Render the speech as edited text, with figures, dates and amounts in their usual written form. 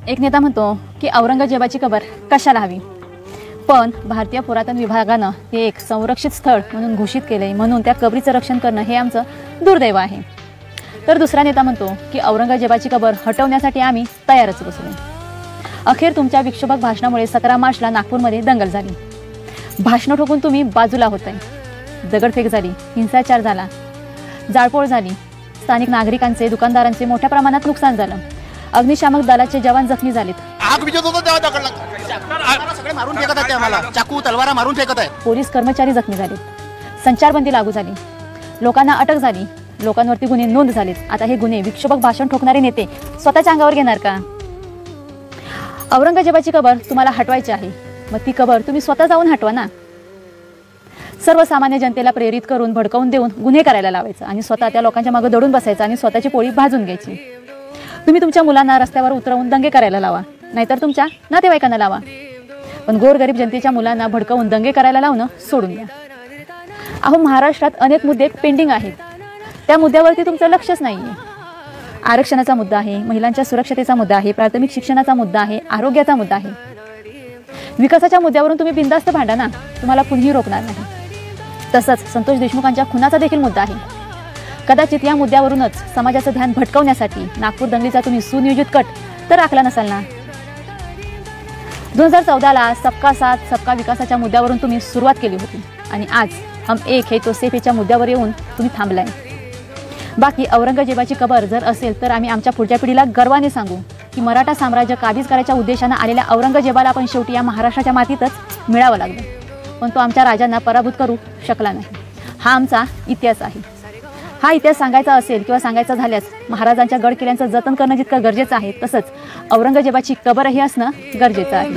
एक नेता म्हणतो की औरंगजेबाची कबर कशाला हवी, पण भारतीय पुरातन विभागानं हे एक संरक्षित स्थळ म्हणून घोषित केले, म्हणून त्या कबरीचं रक्षण करणं हे आमचं दुर्दैव आहे. तर दुसरा नेता म्हणतो की औरंगजेबाची कबर हटवण्यासाठी आम्ही तयारच बसलो. अखेर तुमच्या विक्षोभक भाषणामुळे 17 मार्चला नागपूरमध्ये दंगल झाली. भाषणं ठोकून तुम्ही बाजूला होताय. दगडफेक झाली, हिंसाचार झाला, जाळपोळ झाली, स्थानिक नागरिकांचे दुकानदारांचे मोठ्या प्रमाणात नुकसान झालं. अग्निशामक दलाचे जवान जखमी झालेत. आग विजत होता तेव्हा दगडला सगळे मारून फेकत आहेत, आम्हाला चाकू तलवारा मारून फेकत आहेत. पोलीस कर्मचारी जखमी झालेत. संचारबंदी लागू झाली, लोकांना अटक झाली, लोकांवरती गुन्हे नोंद झालेत. आता हे गुन्हे विक्षोभक भाषण ठोकणारे नेते स्वतःच्या अंगावर घेणार का? औरंगजेबाची कबर तुम्हाला हटवायची आहे, मग ती कबर तुम्ही स्वतः जाऊन हटवा ना. सर्वसामान्य जनतेला प्रेरित करून भडकवून देऊन गुन्हे करायला लावायचं आणि स्वतः त्या लोकांच्या मागे दडून बसायचं आणि स्वतःची पोळी भाजून घ्यायची. तुम्ही तुमच्या मुलांना रस्त्यावर उतरवून दंगे करायला लावा, नाहीतर तुमच्या नातेवाईकांना लावा, पण गोरगरीब जनतेच्या मुलांना भडकवून दंगे करायला लावणं सोडून द्या. अहो, महाराष्ट्रात अनेक मुद्दे पेंडिंग आहेत, त्या मुद्द्यावरती तुमचं लक्षच नाही आहे. आरक्षणाचा मुद्दा आहे, महिलांच्या सुरक्षतेचा मुद्दा आहे, प्राथमिक शिक्षणाचा मुद्दा आहे, आरोग्याचा मुद्दा आहे. विकासाच्या मुद्द्यावरून तुम्ही बिनधास्त भांडा ना, तुम्हाला कुणीही रोखणार नाही. तसंच संतोष देशमुखांच्या खुनाचा देखील मुद्दा आहे. कदाचित या मुद्द्यावरूनच समाजाचं ध्यान भटकवण्यासाठी नागपूर दंगलीचा तुम्ही सुनियोजित कट तर राखला नसाल ना. 2014ला सबका साथ सबका विकासाच्या मुद्द्यावरून तुम्ही सुरुवात केली होती आणि आज हम एक है तो सेफेच्या मुद्द्यावर येऊन तुम्ही थांबलाय. बाकी औरंगजेबाची कबर जर असेल तर आम्ही आमच्या पुढच्या पिढीला गर्वाने सांगू की मराठा साम्राज्य काबीज करायच्या उद्देशानं आलेल्या औरंगजेबाला आपण शेवटी या महाराष्ट्राच्या मातीतच मिळावं लागलं, पण तो आमच्या राजांना पराभूत करू शकला नाही. हा आमचा इतिहास आहे. हा इतिहास सांगायचा असेल किंवा सांगायचा झाल्यास महाराजांच्या गड किल्ल्यांचं जतन करणं जितकं गरजेचं आहे, तसंच औरंगजेबाची कबरही असणं गरजेचं आहे.